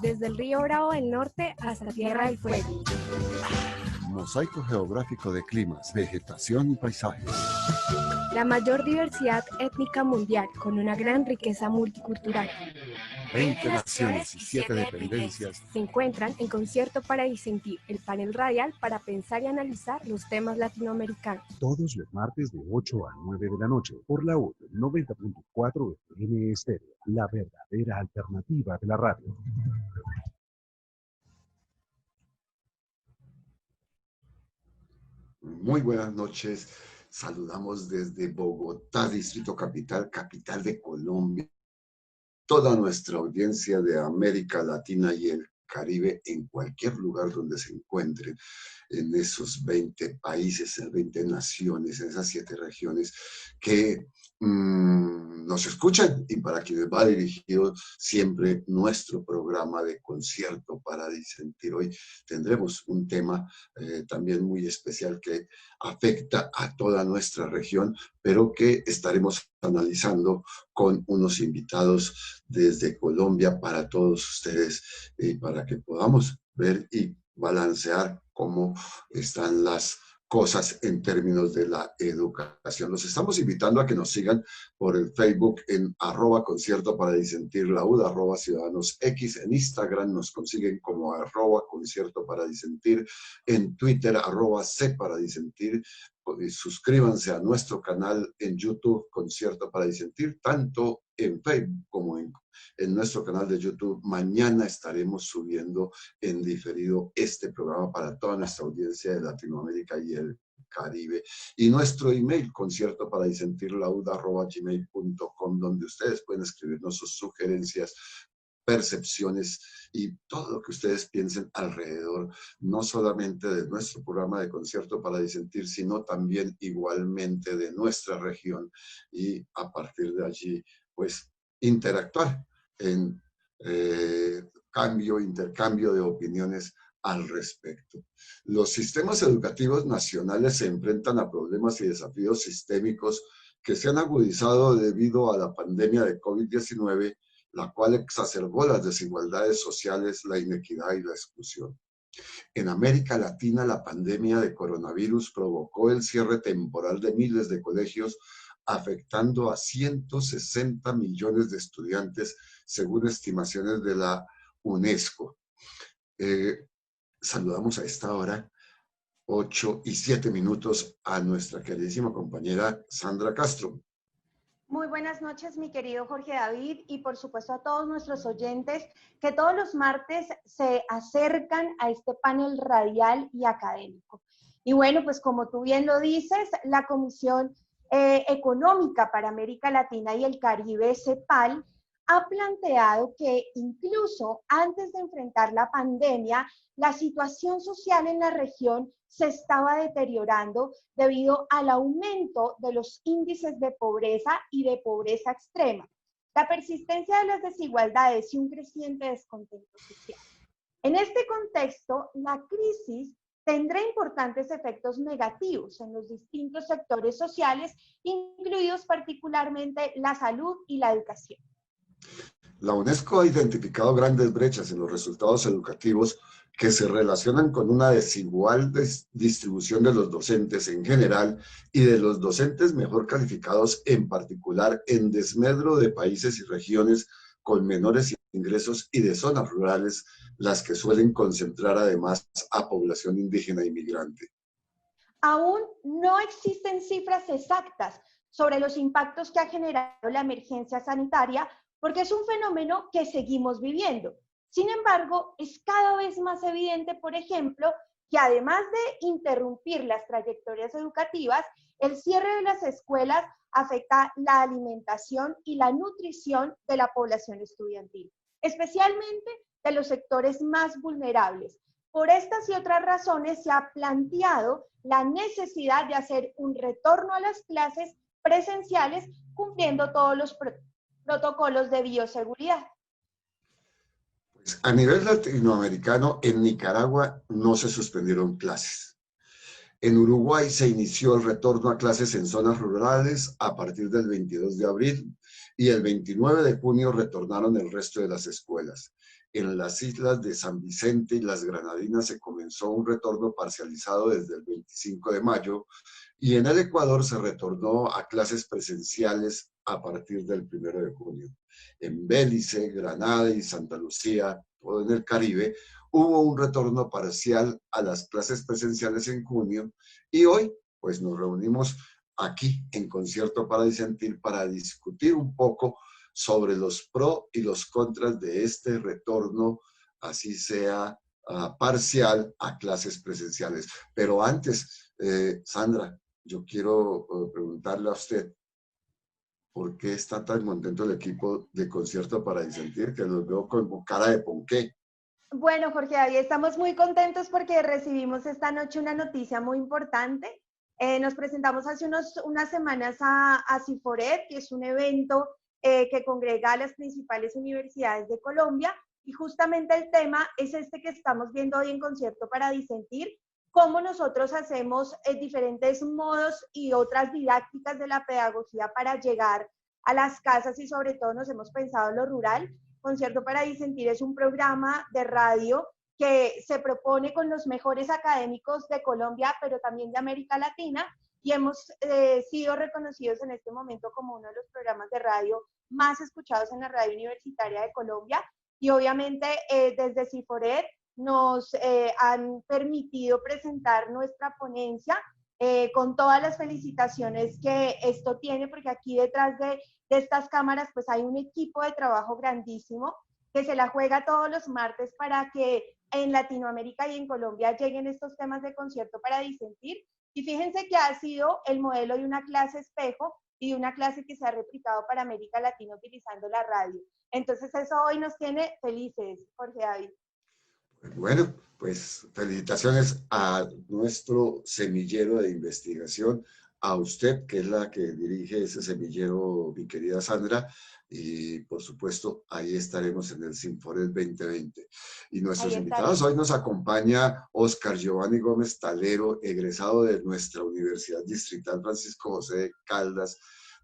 Desde el río Bravo del norte hasta Tierra del Fuego. Mosaico geográfico de climas, vegetación y paisajes. La mayor diversidad étnica mundial, con una gran riqueza multicultural. 20 naciones y 7 dependencias se encuentran en Concierto para Disentir, el panel radial para pensar y analizar los temas latinoamericanos. Todos los martes de 8 a 9 de la noche, por la U 90.4 FM Estéreo, la verdadera alternativa de la radio. Muy buenas noches, saludamos desde Bogotá, Distrito Capital, capital de Colombia, toda nuestra audiencia de América Latina y el Caribe, en cualquier lugar donde se encuentren, en esos 20 países, en 20 naciones, en esas 7 regiones que nos escuchan, y para quienes va dirigido siempre nuestro programa de Concierto para Disentir. Hoy tendremos un tema también muy especial que afecta a toda nuestra región, pero que estaremos analizando con unos invitados desde Colombia para todos ustedes, para que podamos ver y balancear cómo están las cosas en términos de la educación. Los estamos invitando a que nos sigan por el Facebook en @concierto para disentir la UD, @ciudadanos X, en Instagram nos consiguen como @concierto para disentir, en Twitter @c para disentir. Suscríbanse a nuestro canal en YouTube, Concierto para Disentir, tanto en Facebook como en nuestro canal de YouTube. Mañana estaremos subiendo en diferido este programa para toda nuestra audiencia de Latinoamérica y el Caribe. Y nuestro email, conciertoparadisentirdlaud@gmail.com, donde ustedes pueden escribirnos sus sugerencias, percepciones y todo lo que ustedes piensen alrededor, no solamente de nuestro programa de Concierto para Disentir, sino también igualmente de nuestra región, y a partir de allí, pues, interactuar en intercambio de opiniones al respecto. Los sistemas educativos nacionales se enfrentan a problemas y desafíos sistémicos que se han agudizado debido a la pandemia de COVID-19, la cual exacerbó las desigualdades sociales, la inequidad y la exclusión. En América Latina, la pandemia de coronavirus provocó el cierre temporal de miles de colegios, afectando a 160 millones de estudiantes, según estimaciones de la UNESCO. Saludamos a esta hora, 8:07, a nuestra queridísima compañera Sandra Castro. Muy buenas noches, mi querido Jorge David, y por supuesto a todos nuestros oyentes que todos los martes se acercan a este panel radial y académico. Y bueno, pues como tú bien lo dices, la Comisión Económica para América Latina y el Caribe, CEPAL, ha planteado que incluso antes de enfrentar la pandemia, la situación social en la región se estaba deteriorando debido al aumento de los índices de pobreza y de pobreza extrema, la persistencia de las desigualdades y un creciente descontento social. En este contexto, la crisis tendrá importantes efectos negativos en los distintos sectores sociales, incluidos particularmente la salud y la educación. La UNESCO ha identificado grandes brechas en los resultados educativos que se relacionan con una desigual distribución de los docentes en general y de los docentes mejor calificados en particular, en desmedro de países y regiones con menores ingresos y de zonas rurales, las que suelen concentrar además a población indígena e inmigrante. Aún no existen cifras exactas sobre los impactos que ha generado la emergencia sanitaria, porque es un fenómeno que seguimos viviendo. Sin embargo, es cada vez más evidente, por ejemplo, que además de interrumpir las trayectorias educativas, el cierre de las escuelas afecta la alimentación y la nutrición de la población estudiantil, especialmente de los sectores más vulnerables. Por estas y otras razones se ha planteado la necesidad de hacer un retorno a las clases presenciales cumpliendo todos los protocolos de bioseguridad. Pues a nivel latinoamericano, en Nicaragua no se suspendieron clases. En Uruguay se inició el retorno a clases en zonas rurales a partir del 22 de abril. y el 29 de junio retornaron el resto de las escuelas. En las islas de San Vicente y las Granadinas se comenzó un retorno parcializado desde el 25 de mayo y en el Ecuador se retornó a clases presenciales a partir del 1 de junio. En Belice, Granada y Santa Lucía, todo en el Caribe, hubo un retorno parcial a las clases presenciales en junio y hoy pues nos reunimos aquí en Concierto para Disentir para discutir un poco sobre los pros y los contras de este retorno, así sea parcial, a clases presenciales. Pero antes, Sandra, yo quiero preguntarle a usted, ¿por qué está tan contento el equipo de Concierto para Disentir, que los veo con cara de ponqué? Bueno, Jorge David, estamos muy contentos porque recibimos esta noche una noticia muy importante. Nos presentamos hace unas semanas a Ciforet, que es un evento que congrega a las principales universidades de Colombia, y justamente el tema es este que estamos viendo hoy en Concierto para Disentir, cómo nosotros hacemos diferentes modos y otras didácticas de la pedagogía para llegar a las casas, y sobre todo nos hemos pensado en lo rural. Concierto para Disentir es un programa de radio que se propone con los mejores académicos de Colombia, pero también de América Latina, y hemos sido reconocidos en este momento como uno de los programas de radio más escuchados en la radio universitaria de Colombia. Y obviamente desde Ciforet nos han permitido presentar nuestra ponencia con todas las felicitaciones que esto tiene, porque aquí detrás de estas cámaras pues hay un equipo de trabajo grandísimo que se la juega todos los martes para que en Latinoamérica y en Colombia lleguen estos temas de Concierto para Disentir. Y fíjense que ha sido el modelo de una clase espejo y de una clase que se ha replicado para América Latina utilizando la radio. Entonces eso hoy nos tiene felices, Jorge David. Bueno, pues felicitaciones a nuestro semillero de investigación, a usted, que es la que dirige ese semillero, mi querida Sandra, y por supuesto, ahí estaremos en el Ciforet 2020. Y nuestros invitados, hoy nos acompaña Oscar Giovanni Gómez Talero, egresado de nuestra Universidad Distrital Francisco José de Caldas,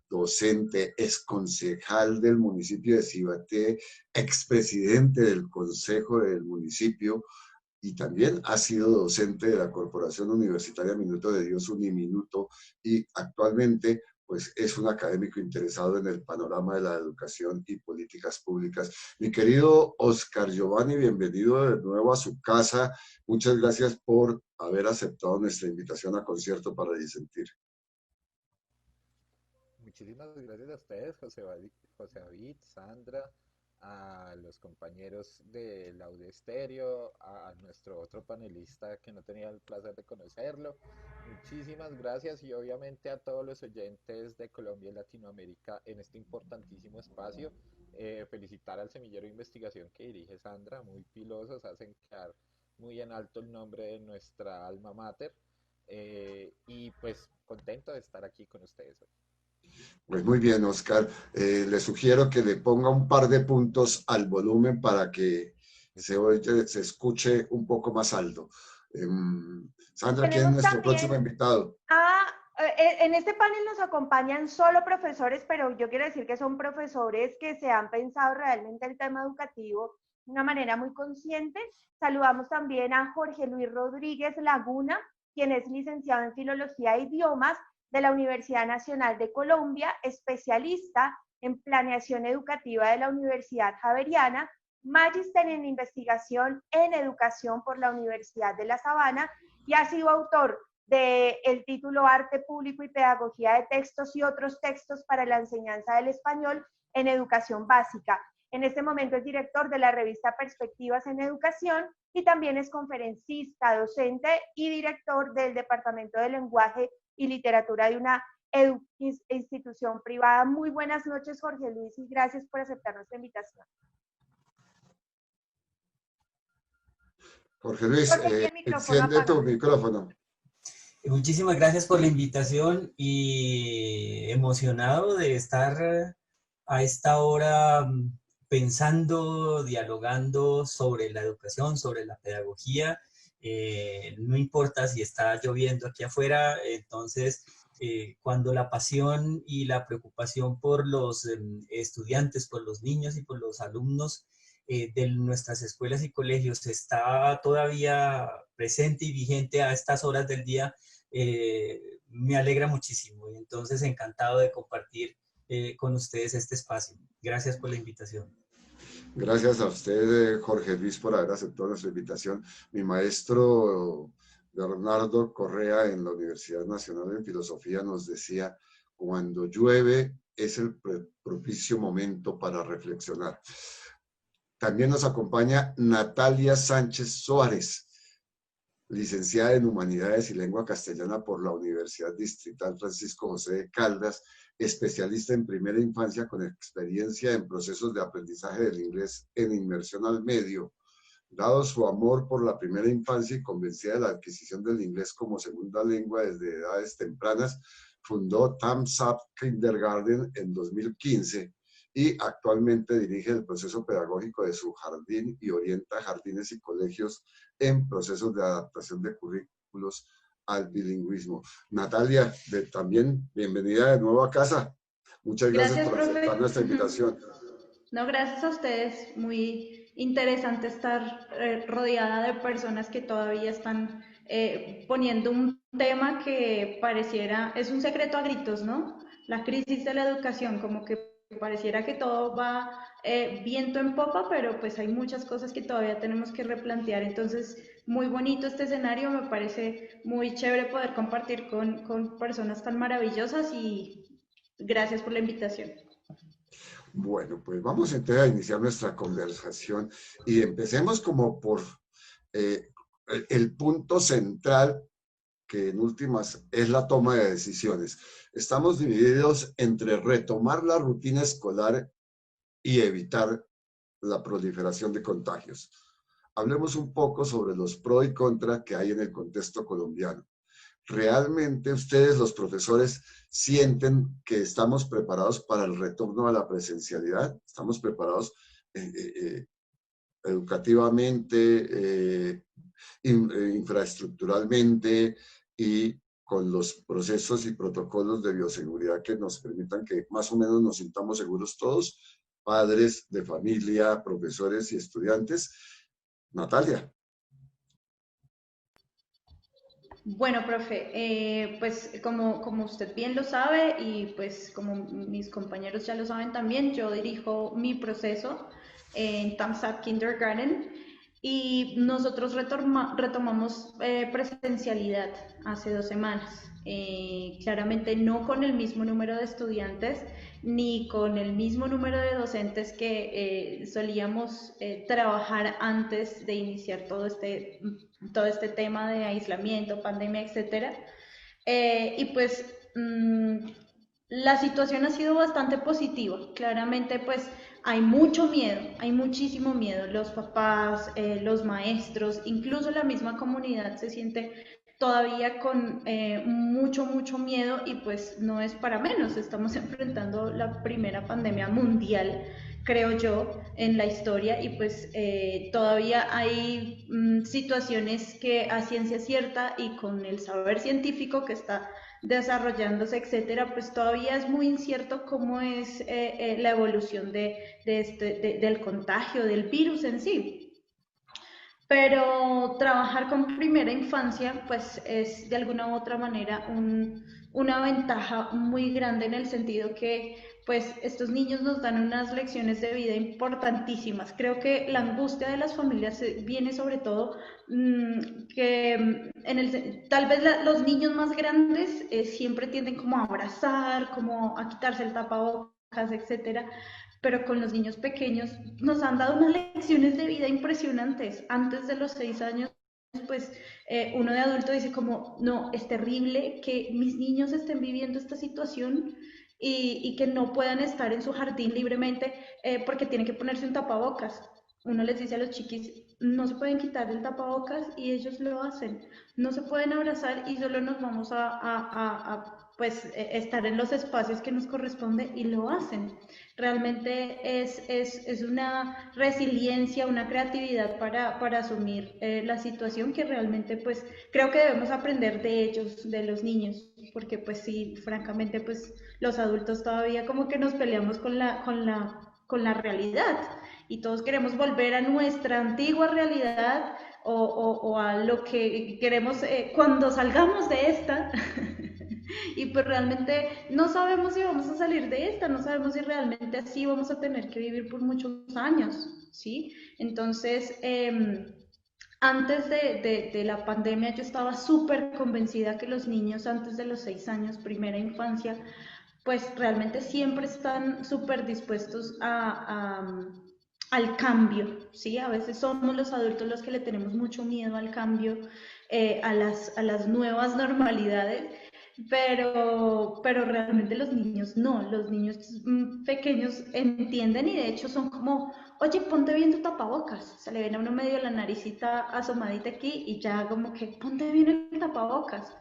docente, exconcejal del municipio de Cibaté, expresidente del consejo del municipio, y también ha sido docente de la Corporación Universitaria Minuto de Dios Uniminuto, y actualmente pues es un académico interesado en el panorama de la educación y políticas públicas. Mi querido Oscar Giovanni, bienvenido de nuevo a su casa. Muchas gracias por haber aceptado nuestra invitación a Concierto para Disentir. Muchísimas gracias a ustedes, José David, Sandra, a los compañeros de Laude Estéreo, a nuestro otro panelista que no tenía el placer de conocerlo. Muchísimas gracias, y obviamente a todos los oyentes de Colombia y Latinoamérica en este importantísimo espacio. Felicitar al semillero de investigación que dirige Sandra, muy pilosos, hacen quedar muy en alto el nombre de nuestra alma mater, y pues contento de estar aquí con ustedes hoy. Pues muy bien, Oscar. Le sugiero que le ponga un par de puntos al volumen para que se escuche un poco más alto. Sandra, ¿quién es nuestro próximo invitado? En este panel nos acompañan solo profesores, pero yo quiero decir que son profesores que se han pensado realmente el tema educativo de una manera muy consciente. Saludamos también a Jorge Luis Rodríguez Laguna, quien es licenciado en Filología e Idiomas de la Universidad Nacional de Colombia, especialista en planeación educativa de la Universidad Javeriana, magíster en investigación en educación por la Universidad de La Sabana, y ha sido autor del título Arte Público y Pedagogía de Textos y otros textos para la enseñanza del español en educación básica. En este momento es director de la revista Perspectivas en Educación y también es conferencista, docente y director del Departamento de Lenguaje y Literatura de una institución privada. Muy buenas noches, Jorge Luis, y gracias por aceptar nuestra invitación. Jorge Luis, enciende tu micrófono. Muchísimas gracias por la invitación y emocionado de estar a esta hora pensando, dialogando sobre la educación, sobre la pedagogía. No importa si está lloviendo aquí afuera, entonces cuando la pasión y la preocupación por los estudiantes, por los niños y por los alumnos de nuestras escuelas y colegios está todavía presente y vigente a estas horas del día, me alegra muchísimo. Y entonces encantado de compartir con ustedes este espacio. Gracias por la invitación. Gracias a usted, Jorge Luis, por haber aceptado nuestra invitación. Mi maestro Bernardo Correa en la Universidad Nacional de Filosofía nos decía, cuando llueve es el propicio momento para reflexionar. También nos acompaña Natalia Sánchez Suárez, licenciada en Humanidades y Lengua Castellana por la Universidad Distrital Francisco José de Caldas, especialista en primera infancia con experiencia en procesos de aprendizaje del inglés en inmersión al medio. Dado su amor por la primera infancia y convencida de la adquisición del inglés como segunda lengua desde edades tempranas, fundó Thumbs Up Kindergarten en 2015 y actualmente dirige el proceso pedagógico de su jardín y orienta jardines y colegios en procesos de adaptación de currículos al bilingüismo. Natalia, también bienvenida de nuevo a casa. Muchas gracias por aceptar nuestra invitación. No, gracias a ustedes. Muy interesante estar rodeada de personas que todavía están poniendo un tema que pareciera, es un secreto a gritos, ¿no? La crisis de la educación, como que pareciera que todo va viento en popa, pero pues hay muchas cosas que todavía tenemos que replantear. Entonces, muy bonito este escenario, me parece muy chévere poder compartir con personas tan maravillosas y gracias por la invitación. Bueno, pues vamos entonces a iniciar nuestra conversación y empecemos como por el punto central, que en últimas es la toma de decisiones. Estamos divididos entre retomar la rutina escolar y evitar la proliferación de contagios. Hablemos un poco sobre los pros y contras que hay en el contexto colombiano. ¿Realmente ustedes, los profesores, sienten que estamos preparados para el retorno a la presencialidad? ¿Estamos preparados educativamente, infraestructuralmente y con los procesos y protocolos de bioseguridad que nos permitan que más o menos nos sintamos seguros todos, padres de familia, profesores y estudiantes? Natalia. Bueno, profe, pues como usted bien lo sabe y pues como mis compañeros ya lo saben también, yo dirijo mi proceso en Thumbs Up Kindergarten y nosotros retomamos presencialidad hace 2 semanas. Claramente no con el mismo número de estudiantes ni con el mismo número de docentes que solíamos trabajar antes de iniciar todo este tema de aislamiento, pandemia, etcétera. Y pues la situación ha sido bastante positiva. Claramente pues hay mucho miedo, hay muchísimo miedo. Los papás, los maestros, incluso la misma comunidad se siente todavía con mucho miedo y pues no es para menos. Estamos enfrentando la primera pandemia mundial, creo yo, en la historia y pues todavía hay situaciones que a ciencia cierta y con el saber científico que está desarrollándose, etcétera, pues todavía es muy incierto cómo es la evolución del contagio, del virus en sí. Pero trabajar con primera infancia, pues es de alguna u otra manera una ventaja muy grande en el sentido que pues estos niños nos dan unas lecciones de vida importantísimas. Creo que la angustia de las familias viene sobre todo que tal vez los niños más grandes siempre tienden como a abrazar, como a quitarse el tapabocas, etcétera, pero con los niños pequeños nos han dado unas lecciones de vida impresionantes. Antes de los 6 años, pues uno de adulto dice como, no, es terrible que mis niños estén viviendo esta situación y que no puedan estar en su jardín libremente porque tienen que ponerse un tapabocas. Uno les dice a los chiquis, no se pueden quitar el tapabocas y ellos lo hacen. No se pueden abrazar y solo nos vamos a pues estar en los espacios que nos corresponde y lo hacen. Realmente es una resiliencia, una creatividad para asumir la situación que realmente pues creo que debemos aprender de ellos, de los niños, porque pues sí, francamente pues los adultos todavía como que nos peleamos con la realidad y todos queremos volver a nuestra antigua realidad o a lo que queremos cuando salgamos de esta. Y pues realmente no sabemos si vamos a salir de esta, no sabemos si realmente así vamos a tener que vivir por muchos años, ¿sí? Entonces, antes de la pandemia yo estaba súper convencida que los niños antes de los 6 años, primera infancia, pues realmente siempre están súper dispuestos al cambio, ¿sí? A veces somos los adultos los que le tenemos mucho miedo al cambio, a las nuevas normalidades, pero realmente los niños no, los niños pequeños entienden y de hecho son como, oye, ponte bien tu tapabocas, se le ven a uno medio la naricita asomadita aquí y ya como que ponte bien el tapabocas.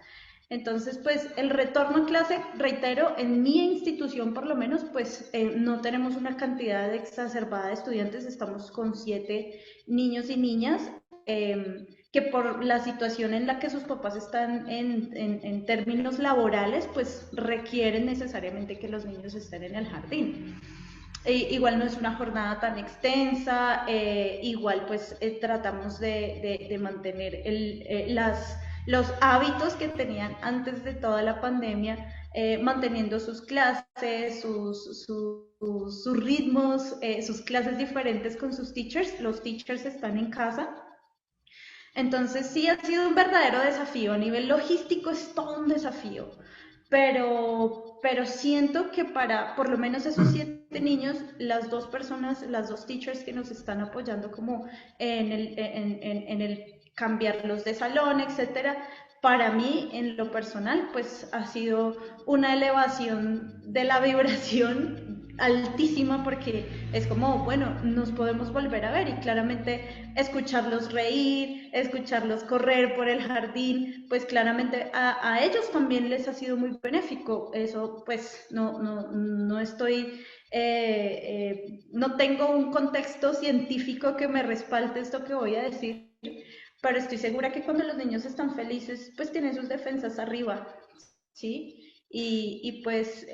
Entonces, pues el retorno a clase, reitero, en mi institución por lo menos, pues no tenemos una cantidad exacerbada de estudiantes, estamos con 7 niños y niñas, que por la situación en la que sus papás están en términos laborales, pues requieren necesariamente que los niños estén en el jardín. Igual no es una jornada tan extensa, igual pues tratamos de mantener los hábitos que tenían antes de toda la pandemia, manteniendo sus clases, sus ritmos, sus clases diferentes con sus teachers. Los teachers están en casa. Entonces sí ha sido un verdadero desafío. A nivel logístico es todo un desafío. Pero siento que para por lo menos esos 7 niños, las 2 personas, las 2 teachers que nos están apoyando como en el cambiarlos de salón, etcétera, para mí, en lo personal, pues ha sido una elevación de la vibración altísima porque es como, bueno, nos podemos volver a ver y claramente escucharlos reír, escucharlos correr por el jardín, pues claramente a ellos también les ha sido muy benéfico. Eso pues no estoy, no tengo un contexto científico que me respalde esto que voy a decir, pero estoy segura que cuando los niños están felices, pues tienen sus defensas arriba, ¿sí? Y pues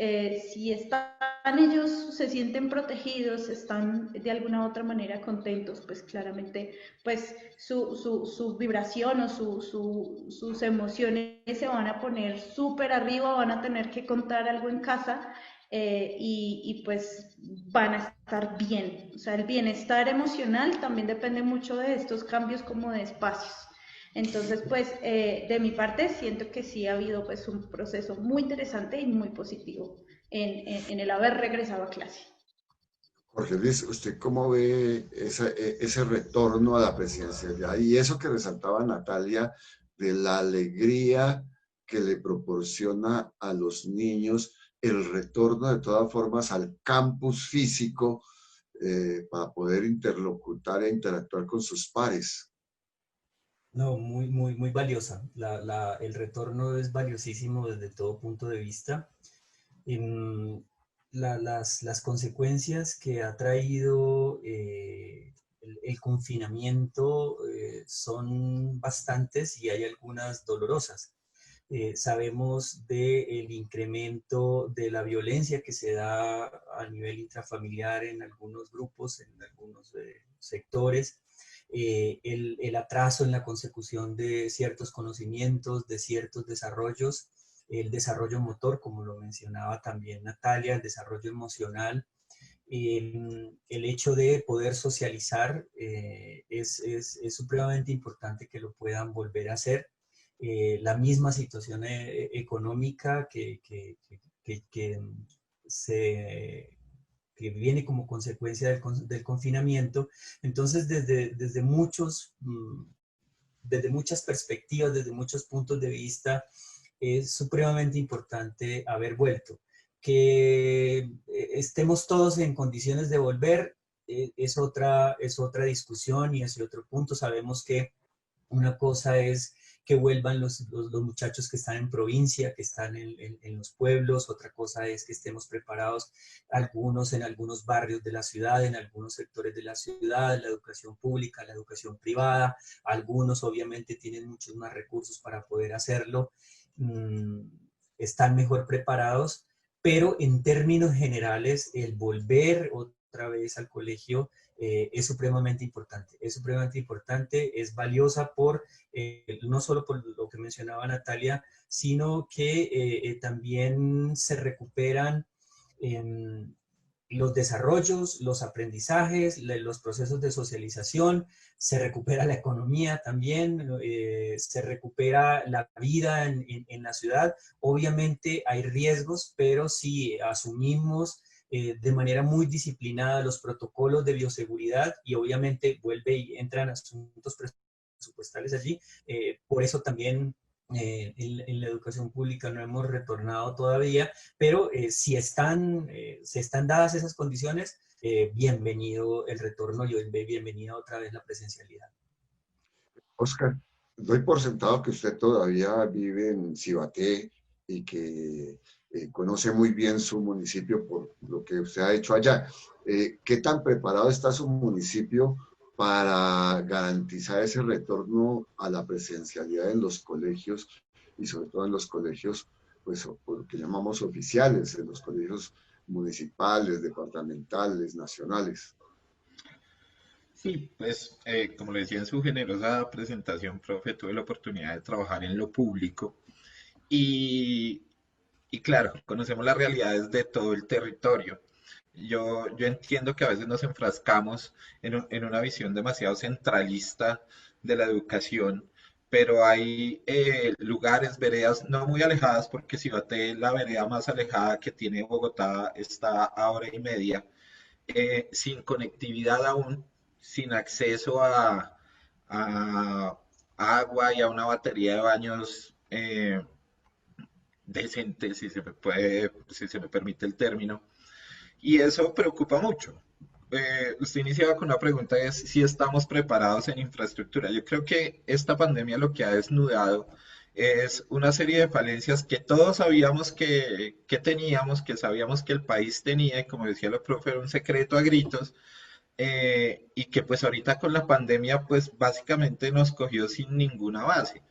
si están ellos, se sienten protegidos, están de alguna u otra manera contentos, pues claramente pues su vibración o sus emociones se van a poner súper arriba, van a tener que contar algo en casa y pues van a estar bien. O sea, el bienestar emocional también depende mucho de estos cambios como de espacios. Entonces, pues, de mi parte, siento que sí ha habido pues un proceso muy interesante y muy positivo en el haber regresado a clase. Jorge Luis, ¿usted cómo ve ese retorno a la presidencialidad? Y eso que resaltaba Natalia, de la alegría que le proporciona a los niños el retorno de todas formas al campus físico para poder interlocutar e interactuar con sus pares. No, muy valiosa. El retorno es valiosísimo desde todo punto de vista. Las consecuencias que ha traído el confinamiento son bastantes y hay algunas dolorosas. Sabemos del incremento de la violencia que se da a nivel intrafamiliar en algunos grupos, en algunos sectores. El atraso en la consecución de ciertos conocimientos, de ciertos desarrollos, el desarrollo motor, como lo mencionaba también Natalia, el desarrollo emocional, el hecho de poder socializar es supremamente importante que lo puedan volver a hacer. La misma situación económica que viene como consecuencia del confinamiento. Entonces, desde muchas perspectivas, desde muchos puntos de vista, es supremamente importante haber vuelto. Que estemos todos en condiciones de volver es otra discusión y es otro punto. Sabemos que una cosa es que vuelvan los muchachos que están en provincia, que están en los pueblos. Otra cosa es que estemos preparados algunos en algunos barrios de la ciudad, en algunos sectores de la ciudad, la educación pública, la educación privada. Algunos obviamente tienen muchos más recursos para poder hacerlo, están mejor preparados, pero en términos generales el volver otra vez al colegio es supremamente importante. Es supremamente importante, es valiosa no solo por lo que mencionaba Natalia, sino que también se recuperan los desarrollos, los aprendizajes, los procesos de socialización, se recupera la economía también, se recupera la vida en la ciudad. Obviamente hay riesgos, pero si asumimos de manera muy disciplinada los protocolos de bioseguridad, y obviamente entran asuntos presupuestales allí, por eso también en la educación pública no hemos retornado todavía, pero si se están dadas esas condiciones, bienvenido el retorno y bienvenida otra vez la presencialidad. Oscar, doy por sentado que usted todavía vive en Cibaté y que conoce muy bien su municipio por lo que usted ha hecho allá. ¿Qué tan preparado está su municipio para garantizar ese retorno a la presencialidad en los colegios y sobre todo en los colegios, pues, lo que llamamos oficiales, en los colegios municipales, departamentales, nacionales? Sí, pues como le decía en su generosa presentación, profe, tuve la oportunidad de trabajar en lo público y, y claro, conocemos las realidades de todo el territorio. Yo entiendo que a veces nos enfrascamos en una visión demasiado centralista de la educación, pero hay lugares, veredas no muy alejadas, porque Cibaté, la vereda más alejada que tiene Bogotá, está a hora y media, sin conectividad aún, sin acceso a agua y a una batería de baños decente, si se me permite el término. Y eso preocupa mucho. Usted iniciaba con una pregunta, es si estamos preparados en infraestructura. Yo creo que esta pandemia lo que ha desnudado es una serie de falencias que todos sabíamos que teníamos, que sabíamos que el país tenía, y como decía la profe, era un secreto a gritos, y que pues ahorita con la pandemia pues básicamente nos cogió sin ninguna base.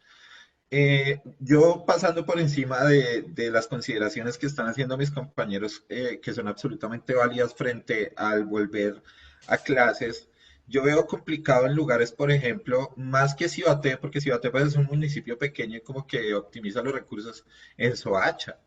Yo pasando por encima de las consideraciones que están haciendo mis compañeros, que son absolutamente válidas frente al volver a clases, yo veo complicado en lugares, por ejemplo, más que Cibaté, porque Cibaté pues, es un municipio pequeño y como que optimiza los recursos en Soacha.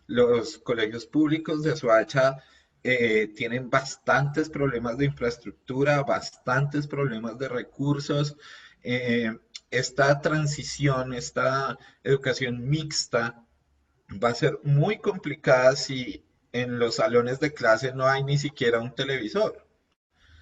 Los colegios públicos de Soacha tienen bastantes problemas de infraestructura, bastantes problemas de recursos. eh, Esta transición, esta educación mixta va a ser muy complicada si en los salones de clase no hay ni siquiera un televisor.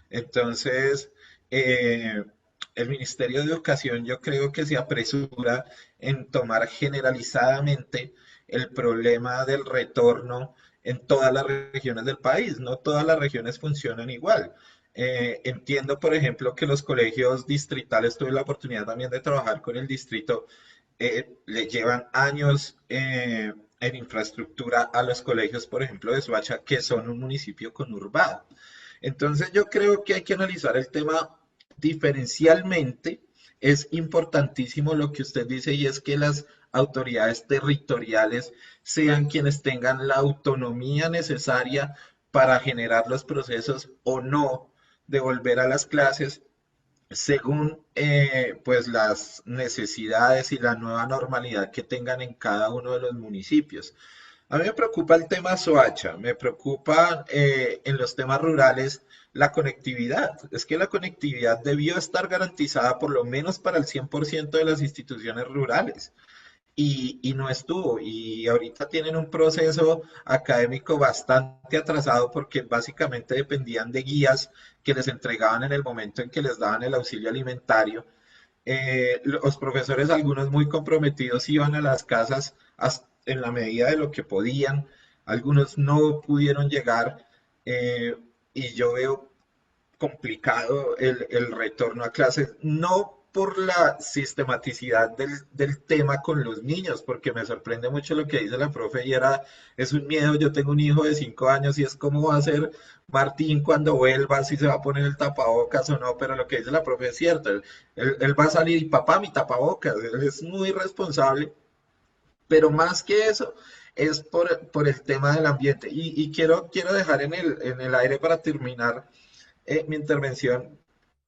Entonces, el Ministerio de Educación yo creo que se apresura en tomar generalizadamente el problema del retorno en todas las regiones del país. No todas las regiones funcionan igual. Entiendo, por ejemplo, que los colegios distritales, tuve la oportunidad también de trabajar con el distrito, le llevan años en infraestructura a los colegios, por ejemplo, de Soacha, que son un municipio conurbado. Entonces yo creo que hay que analizar el tema diferencialmente. Es importantísimo lo que usted dice, y es que las autoridades territoriales sean quienes tengan la autonomía necesaria para generar los procesos o no de volver a las clases según pues las necesidades y la nueva normalidad que tengan en cada uno de los municipios. A mí me preocupa el tema Soacha, me preocupa en los temas rurales la conectividad. Es que la conectividad debió estar garantizada por lo menos para el 100% de las instituciones rurales. Y no estuvo. Y ahorita tienen un proceso académico bastante atrasado porque básicamente dependían de guías que les entregaban en el momento en que les daban el auxilio alimentario. Los profesores, algunos muy comprometidos, iban a las casas en la medida de lo que podían, algunos no pudieron llegar, y yo veo complicado el retorno a clases, no por la sistematicidad del tema con los niños, porque me sorprende mucho lo que dice la profe y es un miedo. Yo tengo un hijo de 5 años y es cómo va a ser Martín cuando vuelva, si se va a poner el tapabocas o no, pero lo que dice la profe es cierto. Él va a salir y papá, mi tapabocas, él es muy responsable, pero más que eso es por el tema del ambiente. Y quiero dejar en el aire para terminar mi intervención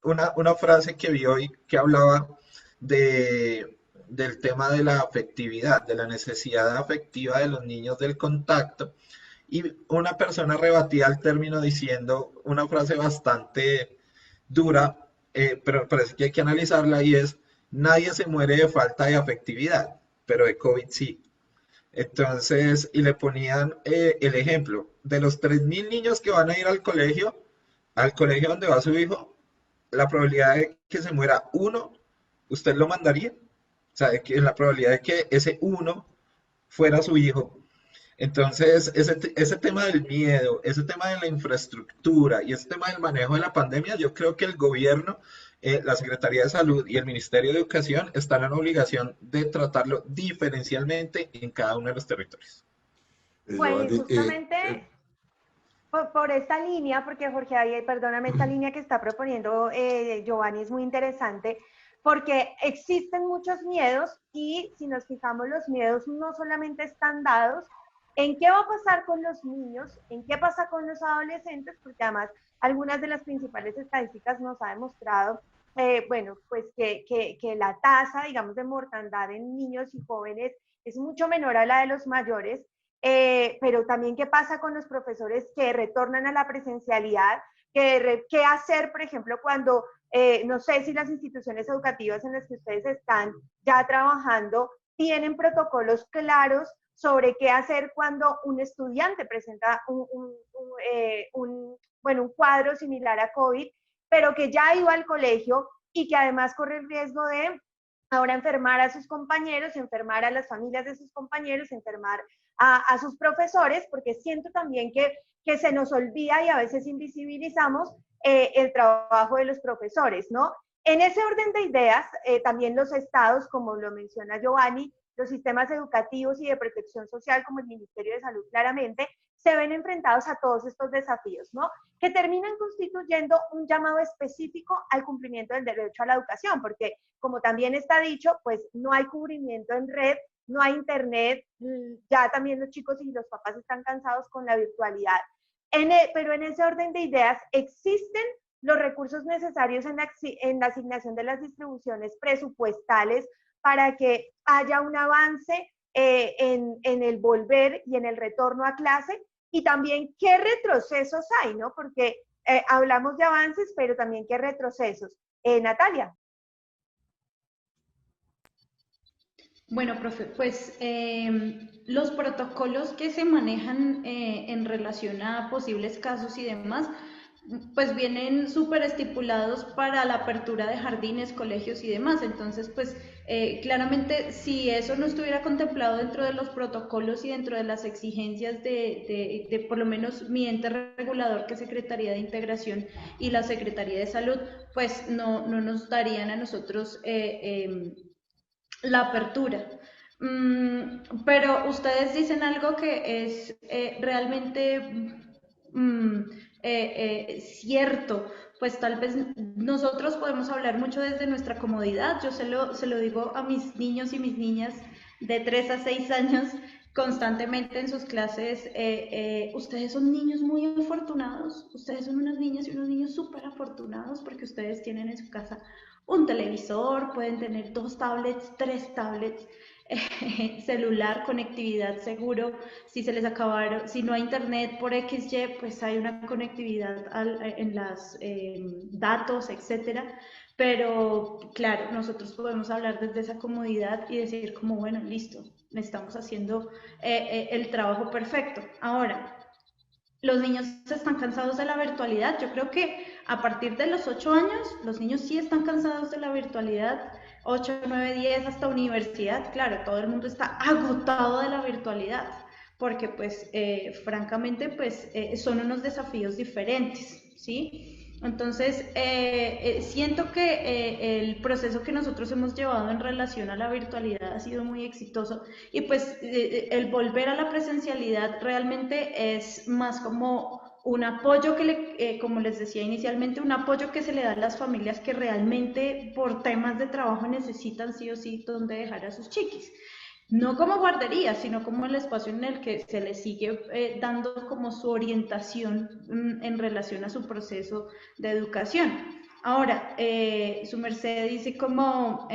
una frase que vi hoy que hablaba del tema de la afectividad, de la necesidad afectiva de los niños del contacto. Y una persona rebatía el término diciendo una frase bastante dura, pero parece que hay que analizarla y es, nadie se muere de falta de afectividad, pero de COVID sí. Entonces, y le ponían el ejemplo de los 3.000 niños que van a ir al colegio donde va su hijo, la probabilidad de que se muera uno, ¿usted lo mandaría? O sea, la probabilidad de que ese uno fuera su hijo. Entonces, ese tema del miedo, ese tema de la infraestructura y ese tema del manejo de la pandemia, yo creo que el gobierno, la Secretaría de Salud y el Ministerio de Educación están en obligación de tratarlo diferencialmente en cada uno de los territorios. Bueno, y Giovanni, justamente por esta línea, porque Jorge David, perdóname, esta línea que está proponiendo Giovanni es muy interesante, porque existen muchos miedos y si nos fijamos, los miedos no solamente están dados en qué va a pasar con los niños, en qué pasa con los adolescentes, porque además algunas de las principales estadísticas nos ha demostrado, bueno, pues que la tasa, digamos, de mortandad en niños y jóvenes es mucho menor a la de los mayores, pero también qué pasa con los profesores que retornan a la presencialidad, qué hacer, por ejemplo, cuando, no sé si las instituciones educativas en las que ustedes están ya trabajando tienen protocolos claros sobre qué hacer cuando un estudiante presenta un cuadro similar a COVID, pero que ya iba al colegio y que además corre el riesgo de ahora enfermar a sus compañeros, enfermar a las familias de sus compañeros, enfermar a sus profesores, porque siento también que se nos olvida y a veces invisibilizamos el trabajo de los profesores, ¿no? En ese orden de ideas, también los estados, como lo menciona Giovanni, los sistemas educativos y de protección social, como el Ministerio de Salud claramente, se ven enfrentados a todos estos desafíos, ¿no? Que terminan constituyendo un llamado específico al cumplimiento del derecho a la educación, porque como también está dicho, pues no hay cubrimiento en red, no hay internet, ya también los chicos y los papás están cansados con la virtualidad. Pero en ese orden de ideas existen los recursos necesarios en la asignación de las distribuciones presupuestales para que haya un avance en el volver y en el retorno a clase, y también qué retrocesos hay, ¿no? Porque hablamos de avances, pero también qué retrocesos. Natalia. Bueno, profe, pues los protocolos que se manejan en relación a posibles casos y demás, pues vienen súper estipulados para la apertura de jardines, colegios y demás. Entonces, pues claramente si eso no estuviera contemplado dentro de los protocolos y dentro de las exigencias de por lo menos mi ente regulador, que es Secretaría de Integración y la Secretaría de Salud, pues no nos darían a nosotros la apertura. Pero ustedes dicen algo que es realmente cierto. Pues tal vez nosotros podemos hablar mucho desde nuestra comodidad. Yo se lo digo a mis niños y mis niñas de 3 a 6 años constantemente en sus clases. Ustedes son niños muy afortunados, ustedes son unas niñas y unos niños súper afortunados porque ustedes tienen en su casa un televisor, pueden tener 2 tablets, 3 tablets, celular, conectividad seguro. Si se les acabaron, si no hay internet por XY, pues hay una conectividad en las datos, etcétera. Pero claro, nosotros podemos hablar desde esa comodidad y decir como, bueno, listo, estamos haciendo el trabajo perfecto. Ahora, los niños están cansados de la virtualidad. Yo creo que a partir de los 8 años, los niños sí están cansados de la virtualidad. 8, 9, 10 hasta universidad, claro, todo el mundo está agotado de la virtualidad, porque pues francamente pues son unos desafíos diferentes, ¿sí? Entonces, siento que el proceso que nosotros hemos llevado en relación a la virtualidad ha sido muy exitoso y pues el volver a la presencialidad realmente es más como un apoyo como les decía inicialmente, un apoyo que se le da a las familias que realmente por temas de trabajo necesitan sí o sí donde dejar a sus chiquis. No como guardería, sino como el espacio en el que se le sigue dando como su orientación en relación a su proceso de educación. Ahora, su merced dice como,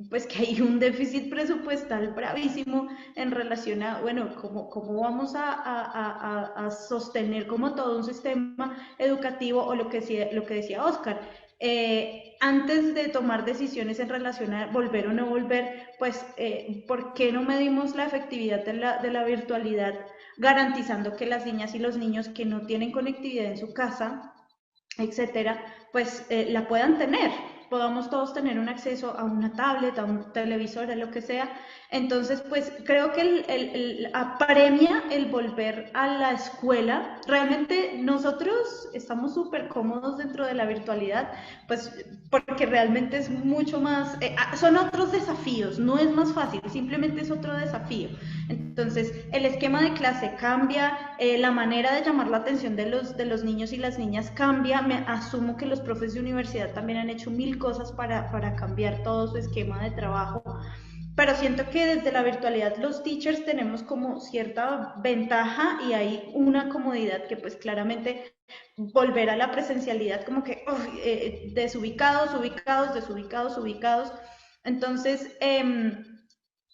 pues que hay un déficit presupuestal bravísimo en relación a, bueno, cómo vamos a sostener como todo un sistema educativo o lo que decía Oscar. Antes de tomar decisiones en relación a volver o no volver, pues, ¿por qué no medimos la efectividad de la virtualidad garantizando que las niñas y los niños que no tienen conectividad en su casa, etcétera, pues la puedan tener? Podamos todos tener un acceso a una tablet, a un televisor, a lo que sea. Entonces, pues creo que apremia el volver a la escuela. Realmente nosotros estamos súper cómodos dentro de la virtualidad, pues porque realmente es mucho más, son otros desafíos, no es más fácil, simplemente es otro desafío. Entonces, el esquema de clase cambia, la manera de llamar la atención de los niños y las niñas cambia. Me asumo que los profes de universidad también han hecho mil cosas para cambiar todo su esquema de trabajo. Pero siento que desde la virtualidad los teachers tenemos como cierta ventaja y hay una comodidad que pues claramente volver a la presencialidad como que desubicados, ubicados, desubicados, ubicados. Entonces,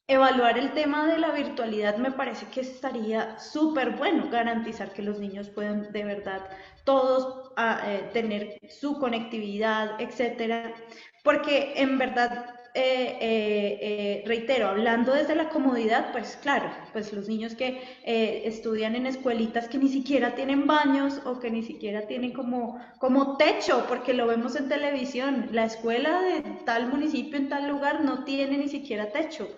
evaluar el tema de la virtualidad me parece que estaría súper bueno, garantizar que los niños puedan de verdad todos tener su conectividad, etcétera, porque en verdad, reitero, hablando desde la comodidad, pues claro, pues los niños que estudian en escuelitas que ni siquiera tienen baños o que ni siquiera tienen como techo, porque lo vemos en televisión, la escuela de tal municipio en tal lugar no tiene ni siquiera techo.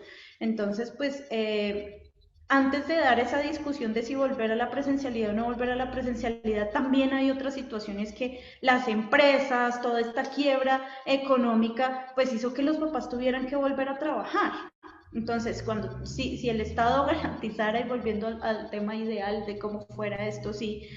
Entonces, pues, antes de dar esa discusión de si volver a la presencialidad o no volver a la presencialidad, también hay otras situaciones que las empresas, toda esta quiebra económica, pues hizo que los papás tuvieran que volver a trabajar. Entonces, si el Estado garantizara, y volviendo al tema ideal de cómo fuera esto, sí,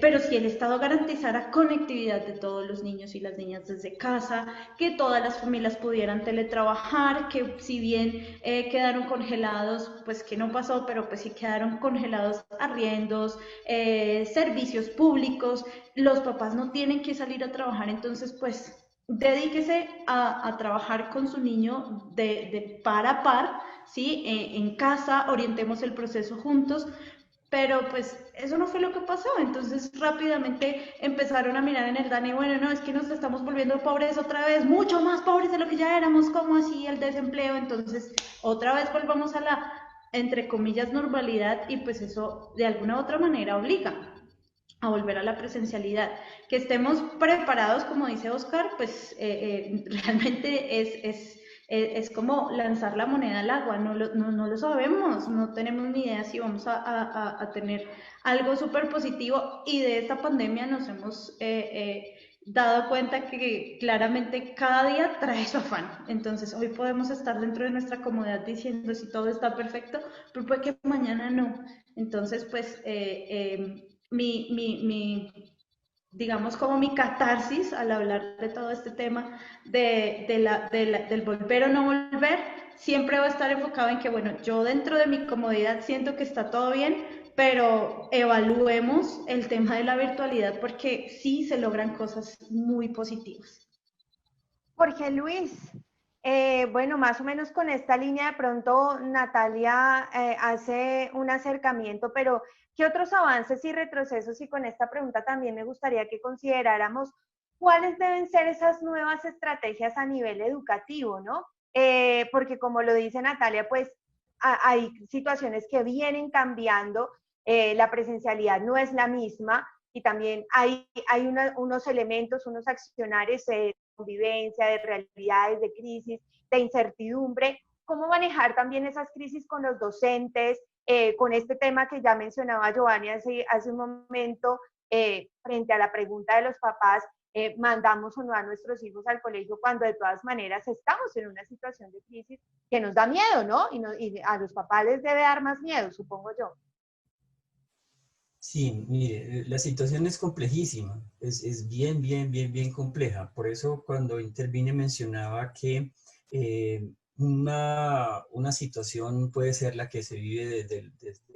pero si el Estado garantizara conectividad de todos los niños y las niñas desde casa, que todas las familias pudieran teletrabajar, que si bien quedaron congelados, pues que no pasó, pero pues sí quedaron congelados arriendos, servicios públicos, los papás no tienen que salir a trabajar, entonces pues dedíquese a trabajar con su niño de par a par, ¿sí? En casa, orientemos el proceso juntos, pero pues eso no fue lo que pasó. Entonces rápidamente empezaron a mirar en el DANE, bueno, no, es que nos estamos volviendo pobres otra vez, mucho más pobres de lo que ya éramos, ¿cómo así el desempleo? Entonces otra vez volvamos a la, entre comillas, normalidad, y pues eso de alguna u otra manera obliga a volver a la presencialidad. Que estemos preparados, como dice Oscar, pues realmente es como lanzar la moneda al agua, no lo sabemos, no tenemos ni idea si vamos a tener algo súper positivo, y de esta pandemia nos hemos dado cuenta que claramente cada día trae su afán. Entonces hoy podemos estar dentro de nuestra comodidad diciendo si todo está perfecto, pero puede que mañana no. Entonces pues digamos como mi catarsis al hablar de todo este tema del volver o no volver, siempre va a estar enfocado en que, bueno, yo dentro de mi comodidad siento que está todo bien, pero evaluemos el tema de la virtualidad porque sí se logran cosas muy positivas. Jorge Luis, bueno, más o menos con esta línea de pronto Natalia hace un acercamiento, pero ¿qué otros avances y retrocesos? Y con esta pregunta también me gustaría que consideráramos cuáles deben ser esas nuevas estrategias a nivel educativo, ¿no? Porque como lo dice Natalia, pues hay situaciones que vienen cambiando, la presencialidad no es la misma y también hay unos elementos, unos accionarios convivencia, de realidades, de crisis, de incertidumbre, cómo manejar también esas crisis con los docentes, con este tema que ya mencionaba Giovanni hace un momento, frente a la pregunta de los papás, mandamos o no a nuestros hijos al colegio cuando de todas maneras estamos en una situación de crisis que nos da miedo, ¿no? Y a los papás les debe dar más miedo, supongo yo. Sí, mire, la situación es complejísima, es bien compleja. Por eso cuando intervine mencionaba que una situación puede ser la que se vive desde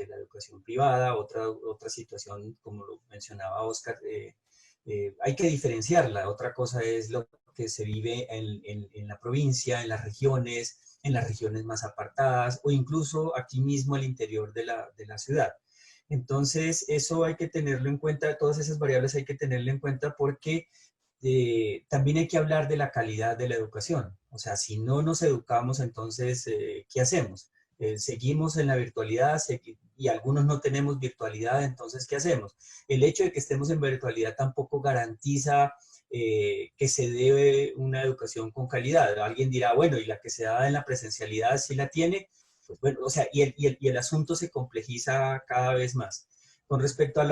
la educación privada, otra situación, como lo mencionaba Oscar, hay que diferenciarla. Otra cosa es lo que se vive en la provincia, en las regiones más apartadas o incluso aquí mismo al interior de la ciudad. Entonces, eso hay que tenerlo en cuenta, todas esas variables hay que tenerlo en cuenta porque también hay que hablar de la calidad de la educación. O sea, si no nos educamos, entonces, ¿qué hacemos? Seguimos en la virtualidad y algunos no tenemos virtualidad, entonces, ¿qué hacemos? El hecho de que estemos en virtualidad tampoco garantiza que se dé una educación con calidad. Alguien dirá, bueno, y la que se da en la presencialidad sí la tiene. Pues bueno, o sea, y el asunto se complejiza cada vez más. Con respecto a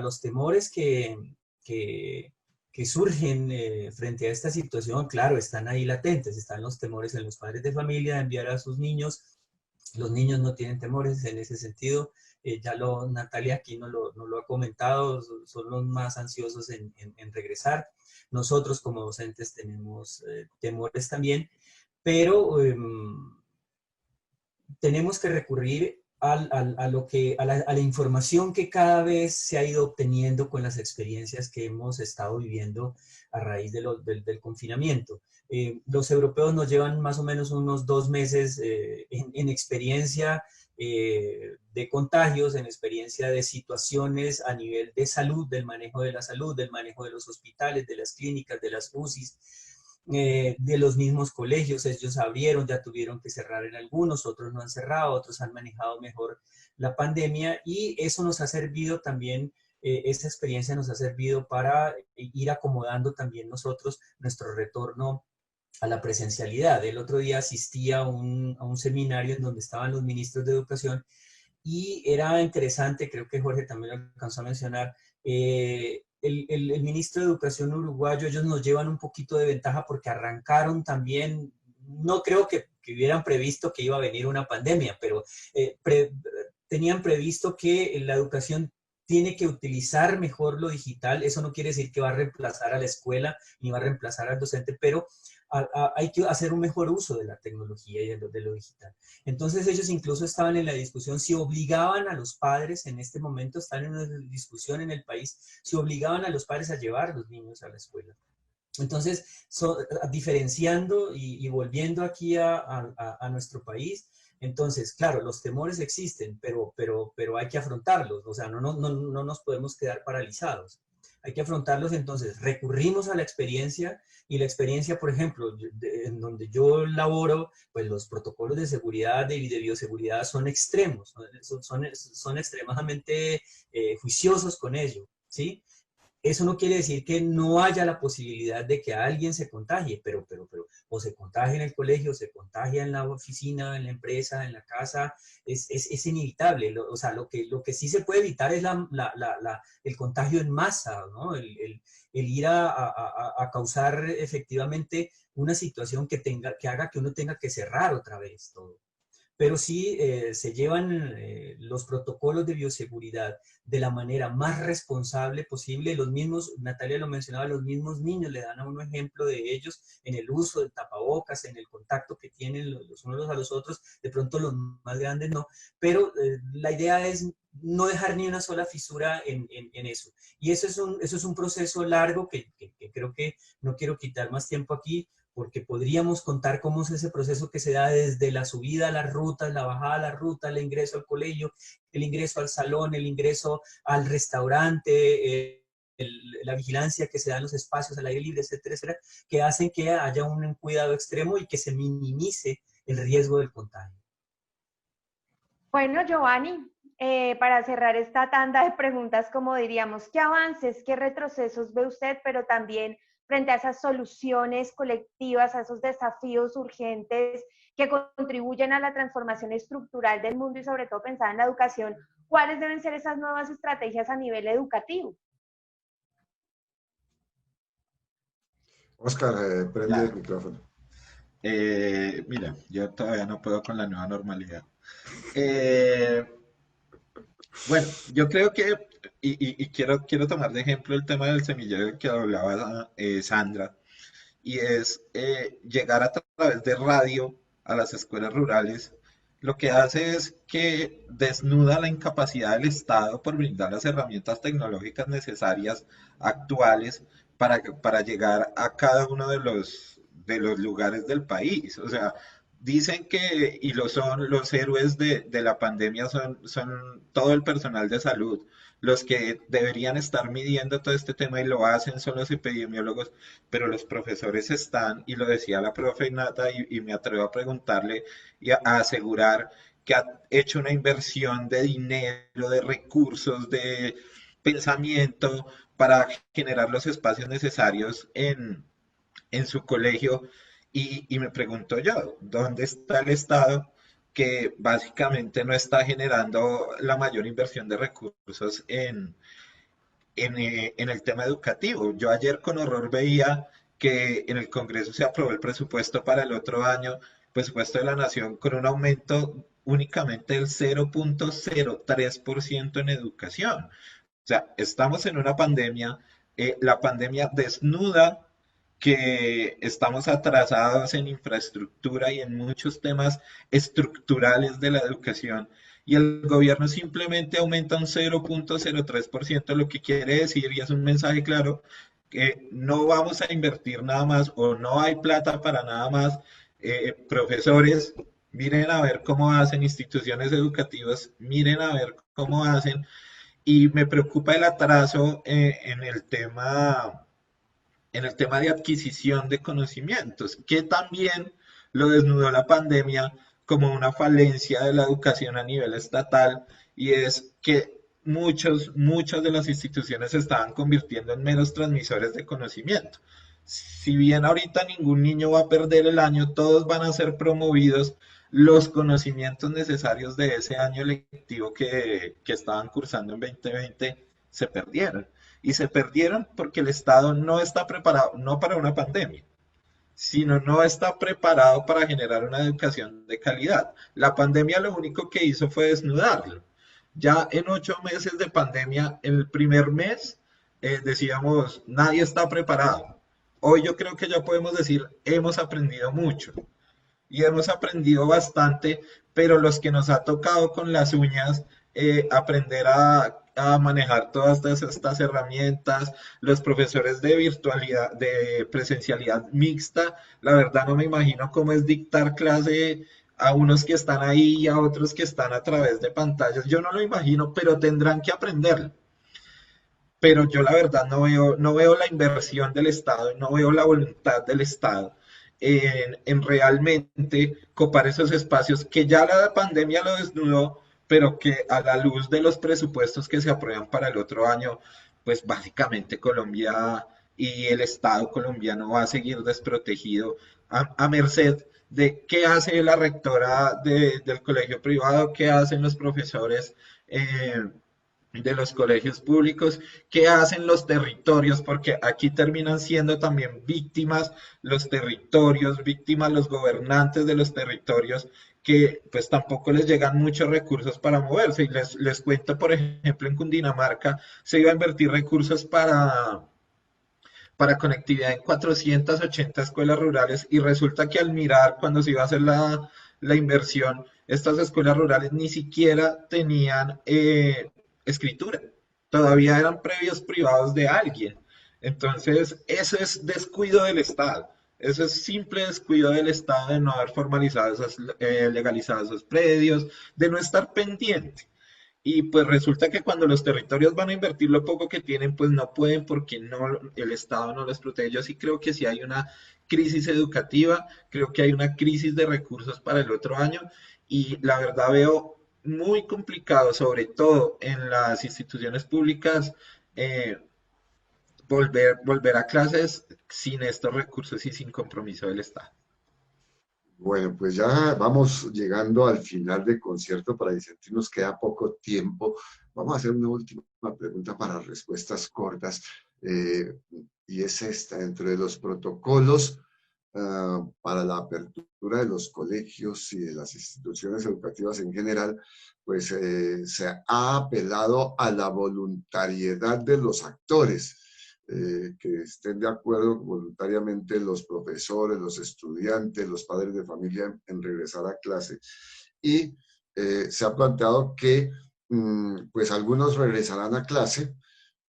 los temores que surgen frente a esta situación, claro, están ahí latentes, están los temores en los padres de familia de enviar a sus niños. Los niños no tienen temores en ese sentido. Natalia aquí no lo ha comentado, son los más ansiosos en regresar. Nosotros como docentes tenemos temores también, pero tenemos que recurrir a la información que cada vez se ha ido obteniendo con las experiencias que hemos estado viviendo a raíz del confinamiento. Los europeos nos llevan más o menos unos 2 meses en experiencia de contagios, en experiencia de situaciones a nivel de salud, del manejo de la salud, del manejo de los hospitales, de las clínicas, de las UCIs, de los mismos colegios. Ellos abrieron, ya tuvieron que cerrar en algunos, otros no han cerrado, otros han manejado mejor la pandemia y eso nos ha servido también, esa experiencia nos ha servido para ir acomodando también nosotros nuestro retorno a la presencialidad. El otro día asistí a un seminario en donde estaban los ministros de educación y era interesante, creo que Jorge también lo alcanzó a mencionar, el ministro de Educación uruguayo, ellos nos llevan un poquito de ventaja porque arrancaron también, no creo que hubieran previsto que iba a venir una pandemia, pero tenían previsto que la educación tiene que utilizar mejor lo digital. Eso no quiere decir que va a reemplazar a la escuela ni va a reemplazar al docente, pero hay que hacer un mejor uso de la tecnología y de lo digital. Entonces ellos incluso estaban en la discusión si obligaban a los padres, en este momento están en una discusión en el país, si obligaban a los padres a llevar a los niños a la escuela. Entonces, diferenciando y volviendo aquí a nuestro país, entonces, claro, los temores existen, pero hay que afrontarlos, o sea, no nos podemos quedar paralizados. Hay que afrontarlos, entonces recurrimos a la experiencia y la experiencia, por ejemplo, en donde yo laboro, pues los protocolos de seguridad y de bioseguridad son extremos, son extremadamente juiciosos con ello, ¿sí? Eso no quiere decir que no haya la posibilidad de que alguien se contagie, pero o se contagia en el colegio, o se contagia en la oficina, en la empresa, en la casa, es inevitable. O sea, lo que sí se puede evitar es el contagio en masa, ¿no? El ir a causar efectivamente una situación que haga que uno tenga que cerrar otra vez todo. Pero sí se llevan los protocolos de bioseguridad de la manera más responsable posible. Los mismos, Natalia lo mencionaba, los mismos niños le dan a uno ejemplo de ellos en el uso del tapabocas, en el contacto que tienen los unos a los otros. De pronto los más grandes no, pero la idea es no dejar ni una sola fisura en eso. Y eso es un proceso largo que creo que no quiero quitar más tiempo aquí, porque podríamos contar cómo es ese proceso que se da desde la subida a las rutas, la bajada a la ruta, el ingreso al colegio, el ingreso al salón, el ingreso al restaurante, la vigilancia que se da en los espacios al aire libre, etcétera, etcétera, que hacen que haya un cuidado extremo y que se minimice el riesgo del contagio. Bueno, Giovanni, para cerrar esta tanda de preguntas, como diríamos, ¿qué avances, qué retrocesos ve usted, pero también frente a esas soluciones colectivas, a esos desafíos urgentes que contribuyen a la transformación estructural del mundo y sobre todo pensada en la educación? ¿cuáles deben ser esas nuevas estrategias a nivel educativo? Oscar, prende el Claro. micrófono. Mira, yo todavía no puedo con la nueva normalidad. Eh, bueno, yo creo que, y quiero tomar de ejemplo el tema del semillero que hablaba Sandra, y es llegar a través de radio a las escuelas rurales. Lo que hace es que desnuda la incapacidad del Estado por brindar las herramientas tecnológicas necesarias actuales para llegar a cada uno de los lugares del país. O sea, dicen que, y lo son, los héroes de la pandemia son todo el personal de salud. Los que deberían estar midiendo todo este tema y lo hacen son los epidemiólogos, pero los profesores están, y lo decía la profe Nata, y me atrevo a preguntarle y a asegurar que ha hecho una inversión de dinero, de recursos, de pensamiento para generar los espacios necesarios en su colegio. Y me pregunto yo, ¿dónde está el Estado que básicamente no está generando la mayor inversión de recursos en el tema educativo? Yo ayer con horror veía que en el Congreso se aprobó el presupuesto para el otro año, presupuesto de la Nación, con un aumento únicamente del 0,03% en educación. O sea, estamos en una pandemia, la pandemia desnuda que estamos atrasados en infraestructura y en muchos temas estructurales de la educación, y el gobierno simplemente aumenta un 0,03%, lo que quiere decir, y es un mensaje claro, que no vamos a invertir nada más o no hay plata para nada más. Profesores, miren a ver cómo hacen, instituciones educativas, miren a ver cómo hacen, y me preocupa el atraso en el tema de adquisición de conocimientos, que también lo desnudó la pandemia como una falencia de la educación a nivel estatal, y es que muchas de las instituciones se estaban convirtiendo en meros transmisores de conocimiento. Si bien ahorita ningún niño va a perder el año, todos van a ser promovidos, los conocimientos necesarios de ese año lectivo que estaban cursando en 2020 se perdieron. Y se perdieron porque el Estado no está preparado, no para una pandemia, sino no está preparado para generar una educación de calidad. La pandemia lo único que hizo fue desnudarlo. Ya en 8 meses de pandemia, el primer mes, decíamos, nadie está preparado. Hoy yo creo que ya podemos decir, hemos aprendido mucho y hemos aprendido bastante, pero los que nos ha tocado con las uñas aprender a manejar todas estas herramientas, los profesores de virtualidad, de presencialidad mixta, la verdad no me imagino cómo es dictar clase a unos que están ahí y a otros que están a través de pantallas. Yo no lo imagino, pero tendrán que aprenderlo. Pero yo la verdad no veo la inversión del Estado, no veo la voluntad del Estado en realmente copar esos espacios que ya la pandemia lo desnudó, pero que a la luz de los presupuestos que se aprueban para el otro año, pues básicamente Colombia y el Estado colombiano va a seguir desprotegido a merced de qué hace la rectora del colegio privado, qué hacen los profesores de los colegios públicos, qué hacen los territorios, porque aquí terminan siendo también víctimas los territorios, víctimas los gobernantes de los territorios, que pues tampoco les llegan muchos recursos para moverse. Y les cuento, por ejemplo, en Cundinamarca se iba a invertir recursos para conectividad en 480 escuelas rurales, y resulta que al mirar cuando se iba a hacer la inversión, estas escuelas rurales ni siquiera tenían escritura, todavía eran previos privados de alguien. Entonces, eso es descuido del Estado. Eso es simple descuido del Estado de no haber formalizado legalizado esos predios, de no estar pendiente. Y pues resulta que cuando los territorios van a invertir lo poco que tienen, pues no pueden porque no, el Estado no los protege. Yo sí creo que sí hay una crisis educativa, creo que hay una crisis de recursos para el otro año, y la verdad veo muy complicado, sobre todo en las instituciones públicas, eh, volver a clases sin estos recursos y sin compromiso del Estado. Bueno, pues ya vamos llegando al final del concierto para disentir, nos queda poco tiempo. Vamos a hacer una última pregunta para respuestas cortas, y es esta: dentro de los protocolos para la apertura de los colegios y de las instituciones educativas en general, pues se ha apelado a la voluntariedad de los actores. Que estén de acuerdo voluntariamente los profesores, los estudiantes, los padres de familia en regresar a clase. Y se ha planteado que pues algunos regresarán a clase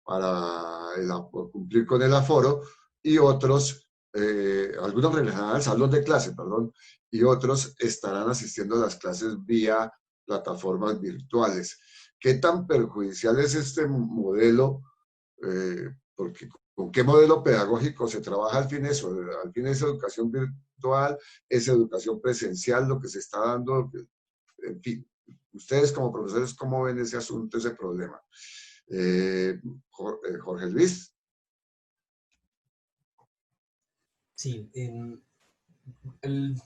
por cumplir con el aforo, y otros, algunos regresarán al salón de clase, perdón, y otros estarán asistiendo a las clases vía plataformas virtuales. ¿Qué tan perjudicial es este modelo? Porque ¿con qué modelo pedagógico se trabaja al fin eso? Al fin es educación virtual, es educación presencial lo que se está dando, en fin. Ustedes como profesores, ¿cómo ven ese asunto, ese problema? Jorge Luis. Sí,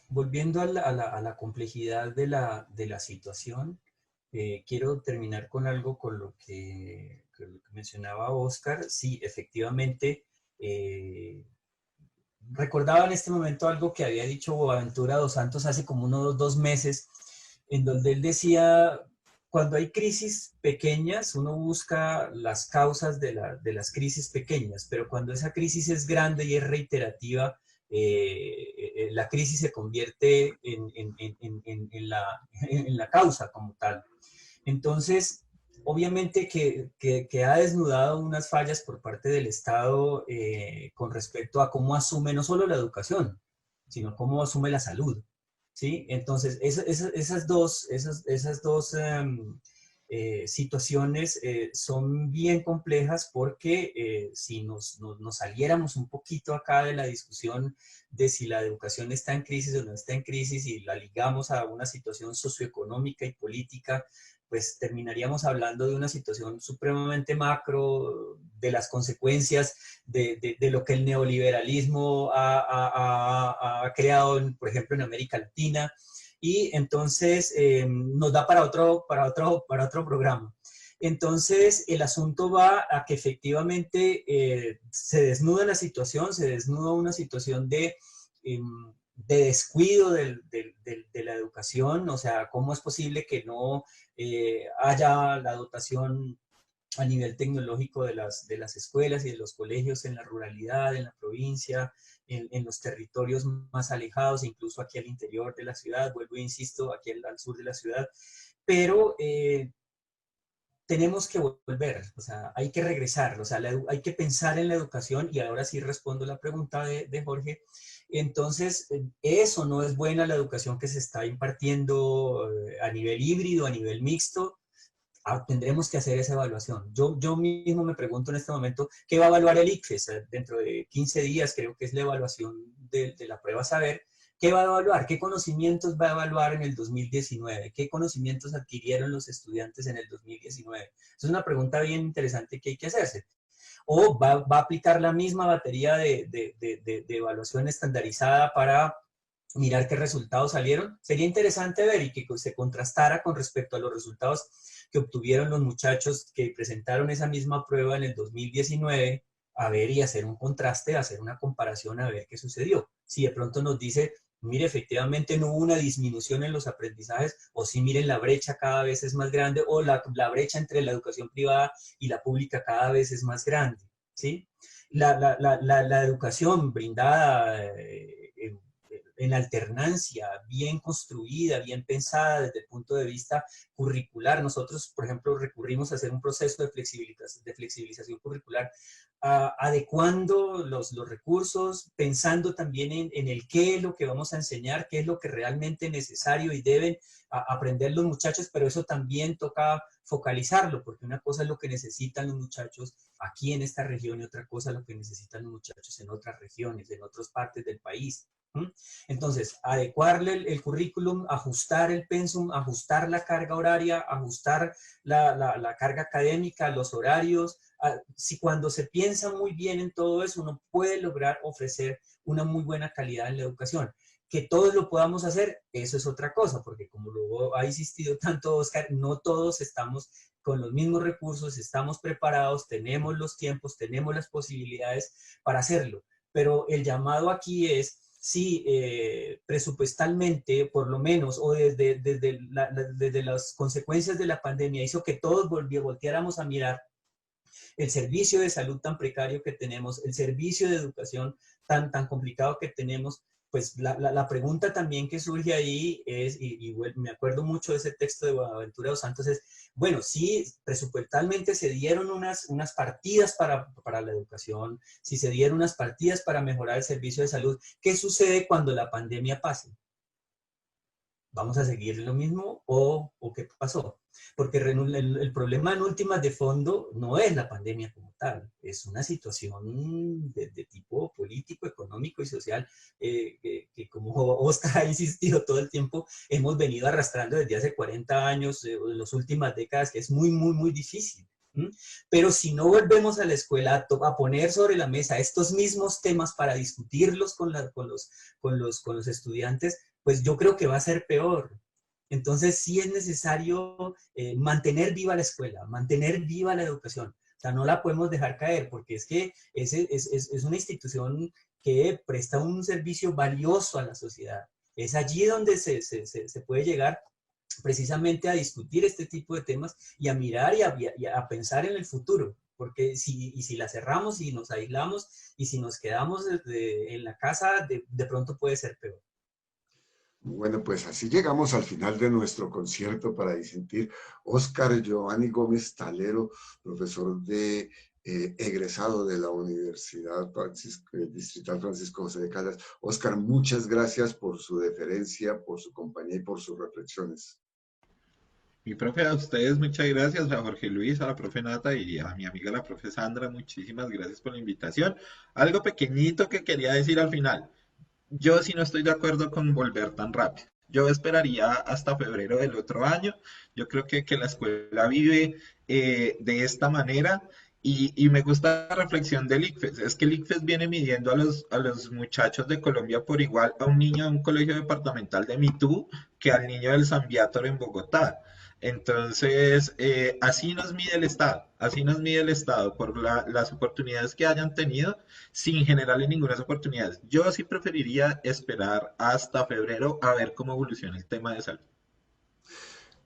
volviendo a la complejidad de la situación, quiero terminar con algo con lo que mencionaba Oscar. Sí, efectivamente, recordaba en este momento algo que había dicho Boaventura dos Santos hace como unos 2 meses, en donde él decía: cuando hay crisis pequeñas, uno busca las causas de las crisis pequeñas, pero cuando esa crisis es grande y es reiterativa, la crisis se convierte en la causa como tal. Entonces, obviamente que ha desnudado unas fallas por parte del Estado con respecto a cómo asume no solo la educación, sino cómo asume la salud, ¿sí? Entonces, esas dos situaciones son bien complejas, porque si nos saliéramos un poquito acá de la discusión de si la educación está en crisis o no está en crisis y la ligamos a una situación socioeconómica y política, pues terminaríamos hablando de una situación supremamente macro, de las consecuencias de lo que el neoliberalismo ha creado, por ejemplo, en América Latina, y entonces nos da para otro programa. Entonces, el asunto va a que efectivamente se desnuda la situación, se desnuda una situación de descuido de la educación. O sea, ¿cómo es posible que no haya la dotación a nivel tecnológico de las escuelas y de los colegios en la ruralidad, en la provincia, en los territorios más alejados, incluso aquí al interior de la ciudad? Vuelvo e insisto, aquí al sur de la ciudad. Pero tenemos que volver, o sea, hay que regresar, o sea, hay que pensar en la educación. Y ahora sí respondo la pregunta de Jorge. Entonces, eso no es buena, la educación que se está impartiendo a nivel híbrido, a nivel mixto. Tendremos que hacer esa evaluación. Yo mismo me pregunto en este momento, ¿qué va a evaluar el ICFES? Dentro de 15 días creo que es la evaluación de la prueba Saber. ¿Qué va a evaluar? ¿Qué conocimientos va a evaluar en el 2019? ¿Qué conocimientos adquirieron los estudiantes en el 2019? Es una pregunta bien interesante que hay que hacerse. ¿O va a aplicar la misma batería de evaluación estandarizada para mirar qué resultados salieron? Sería interesante ver y que se contrastara con respecto a los resultados que obtuvieron los muchachos que presentaron esa misma prueba en el 2019, a ver, y hacer un contraste, hacer una comparación, a ver qué sucedió. Si de pronto nos dice, mire, efectivamente no hubo una disminución en los aprendizajes, o si miren, la brecha cada vez es más grande, o la brecha entre la educación privada y la pública cada vez es más grande, ¿sí? La educación brindada en alternancia, bien construida, bien pensada desde el punto de vista curricular. Nosotros, por ejemplo, recurrimos a hacer un proceso de flexibilización curricular, adecuando los recursos, pensando también en el qué es lo que vamos a enseñar, qué es lo que realmente es necesario y deben aprender los muchachos, pero eso también toca focalizarlo, porque una cosa es lo que necesitan los muchachos aquí en esta región y otra cosa es lo que necesitan los muchachos en otras regiones, en otras partes del país. ¿Mm? Entonces, adecuarle el currículum, ajustar el pensum, ajustar la carga horaria, ajustar la carga académica, los horarios. Si cuando se piensa muy bien en todo eso, uno puede lograr ofrecer una muy buena calidad en la educación. Que todos lo podamos hacer, eso es otra cosa, porque como lo ha insistido tanto Oscar, no todos estamos con los mismos recursos, estamos preparados, tenemos los tiempos, tenemos las posibilidades para hacerlo. Pero el llamado aquí es, si presupuestalmente, por lo menos, o desde las consecuencias de la pandemia, hizo que todos volteáramos a mirar el servicio de salud tan precario que tenemos, el servicio de educación tan complicado que tenemos, pues la pregunta también que surge ahí es, me acuerdo mucho de ese texto de Bonaventura dos Santos, es, bueno, sí, presupuestalmente se dieron unas partidas para la educación, si se dieron unas partidas para mejorar el servicio de salud, ¿qué sucede cuando la pandemia pase? ¿Vamos a seguir lo mismo o qué pasó? Porque el problema en últimas de fondo no es la pandemia como tal, es una situación de tipo político, económico y social que como Oscar ha insistido todo el tiempo, hemos venido arrastrando desde hace 40 años, en las últimas décadas, que es muy difícil. Pero si no volvemos a la escuela a poner sobre la mesa estos mismos temas para discutirlos con los estudiantes, pues yo creo que va a ser peor. Entonces sí es necesario mantener viva la escuela, mantener viva la educación. O sea, no la podemos dejar caer porque es que es una institución que presta un servicio valioso a la sociedad. Es allí donde se puede llegar precisamente a discutir este tipo de temas y a mirar y a pensar en el futuro. Porque si la cerramos y nos aislamos y si nos quedamos en la casa, de pronto puede ser peor. Bueno, pues así llegamos al final de nuestro concierto para disentir. Óscar Giovanni Gómez Talero, profesor egresado de la Universidad Distrital Francisco José de Caldas. Óscar, muchas gracias por su deferencia, por su compañía y por sus reflexiones. Mi profe, a ustedes muchas gracias, a Jorge Luis, a la profe Nata y a mi amiga la profe Sandra, muchísimas gracias por la invitación. Algo pequeñito que quería decir al final. Yo sí no estoy de acuerdo con volver tan rápido. Yo esperaría hasta febrero del otro año. Yo creo que la escuela vive de esta manera y me gusta la reflexión del ICFES. Es que el ICFES viene midiendo a los muchachos de Colombia por igual a un niño de un colegio departamental de Mitú que al niño del San Viator en Bogotá. Entonces, así nos mide el Estado, así nos mide el Estado por las oportunidades que hayan tenido sin generarle ninguna oportunidades. Yo sí preferiría esperar hasta febrero a ver cómo evoluciona el tema de salud.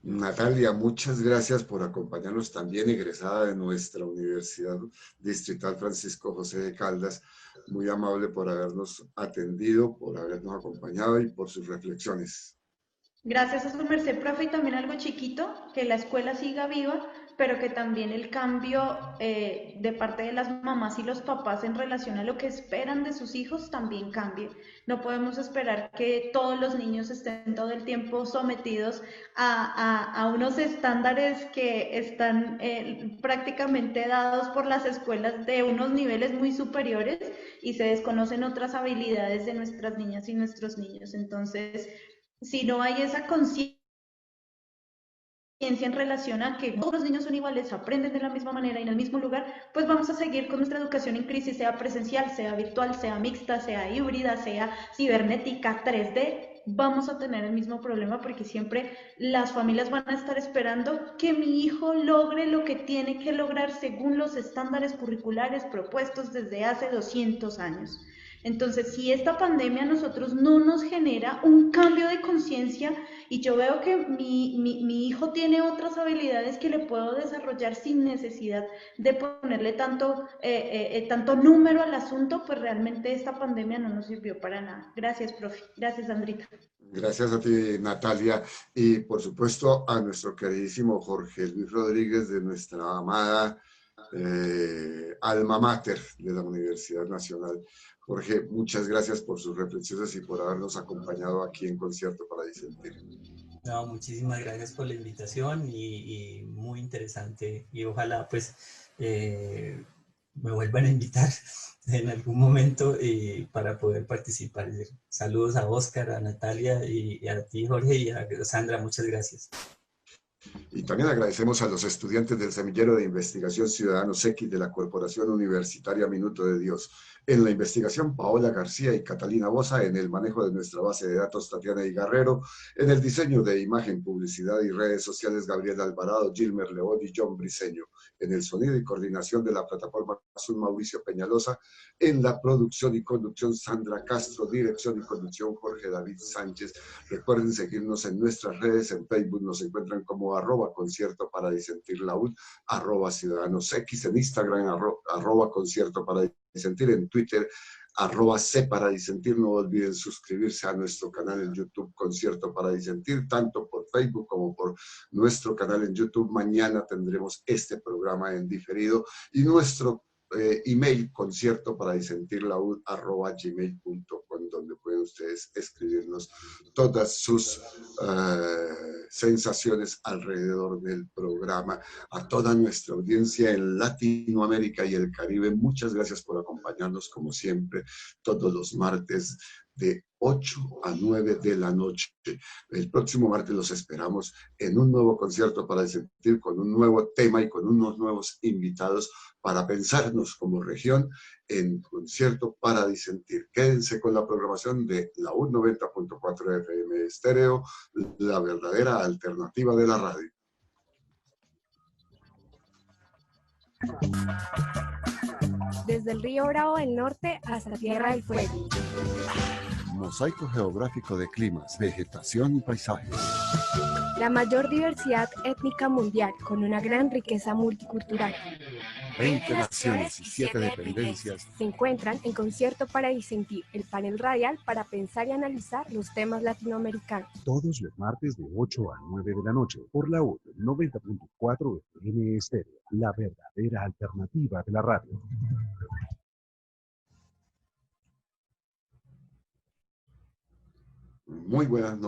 Natalia, muchas gracias por acompañarnos, también egresada de nuestra Universidad Distrital Francisco José de Caldas. Muy amable por habernos atendido, por habernos acompañado y por sus reflexiones. Gracias a su merced, profe, y también algo chiquito, que la escuela siga viva, pero que también el cambio de parte de las mamás y los papás en relación a lo que esperan de sus hijos también cambie. No podemos esperar que todos los niños estén todo el tiempo sometidos a unos estándares que están prácticamente dados por las escuelas de unos niveles muy superiores y se desconocen otras habilidades de nuestras niñas y nuestros niños. Entonces, si no hay esa conciencia en relación a que todos los niños son iguales, aprenden de la misma manera y en el mismo lugar, pues vamos a seguir con nuestra educación en crisis, sea presencial, sea virtual, sea mixta, sea híbrida, sea cibernética, 3D, vamos a tener el mismo problema porque siempre las familias van a estar esperando que mi hijo logre lo que tiene que lograr según los estándares curriculares propuestos desde hace 200 años. Entonces, si esta pandemia a nosotros no nos genera un cambio de conciencia y yo veo que mi hijo tiene otras habilidades que le puedo desarrollar sin necesidad de ponerle tanto número al asunto, pues realmente esta pandemia no nos sirvió para nada. Gracias, profe. Gracias, Sandrita. Gracias a ti, Natalia, y por supuesto a nuestro queridísimo Jorge Luis Rodríguez de nuestra amada alma mater de la Universidad Nacional. Jorge, muchas gracias por sus reflexiones y por habernos acompañado aquí en Concierto para Disentir. No, muchísimas gracias por la invitación y muy interesante y ojalá pues me vuelvan a invitar en algún momento para poder participar. Saludos a Oscar, a Natalia y a ti, Jorge, y a Sandra. Muchas gracias. Y también agradecemos a los estudiantes del Semillero de Investigación Ciudadanos X de la Corporación Universitaria Minuto de Dios. En la investigación, Paola García y Catalina Boza. En el manejo de nuestra base de datos, Tatiana Igarrero. En el diseño de imagen, publicidad y redes sociales, Gabriel Alvarado, Gilmer León y John Briceño. En el sonido y coordinación de la plataforma Azul, Mauricio Peñalosa. En la producción y conducción, Sandra Castro. Dirección y conducción, Jorge David Sánchez. Recuerden seguirnos en nuestras redes. En Facebook nos encuentran como @concierto para disentir laúd, @ciudadanos X, en Instagram @concierto para disentir, en Twitter @c para disentir. No olviden suscribirse a nuestro canal en YouTube Concierto para disentir, tanto por Facebook como por nuestro canal en YouTube. Mañana tendremos este programa en diferido y nuestro email concierto para disentir laúd @gmail.com, donde pueden ustedes escribirnos todas sus sensaciones alrededor del programa. A toda nuestra audiencia en Latinoamérica y el Caribe, muchas gracias por acompañarnos como siempre todos los martes de 8 a 9 de la noche. El próximo martes los esperamos en un nuevo concierto para disentir, con un nuevo tema y con unos nuevos invitados para pensarnos como región en concierto para disentir. Quédense con la programación de la U 90.4 FM Estéreo, la verdadera alternativa de la radio. Desde el río Bravo del Norte hasta Tierra del Fuego. Mosaico geográfico de climas, vegetación y paisajes. La mayor diversidad étnica mundial, con una gran riqueza multicultural. 20 naciones y 7 dependencias se encuentran en Concierto para Disentir, el panel radial para pensar y analizar los temas latinoamericanos. Todos los martes de 8 a 9 de la noche por la U 90.4 FM Estéreo, la verdadera alternativa de la radio. Muy buenas noches.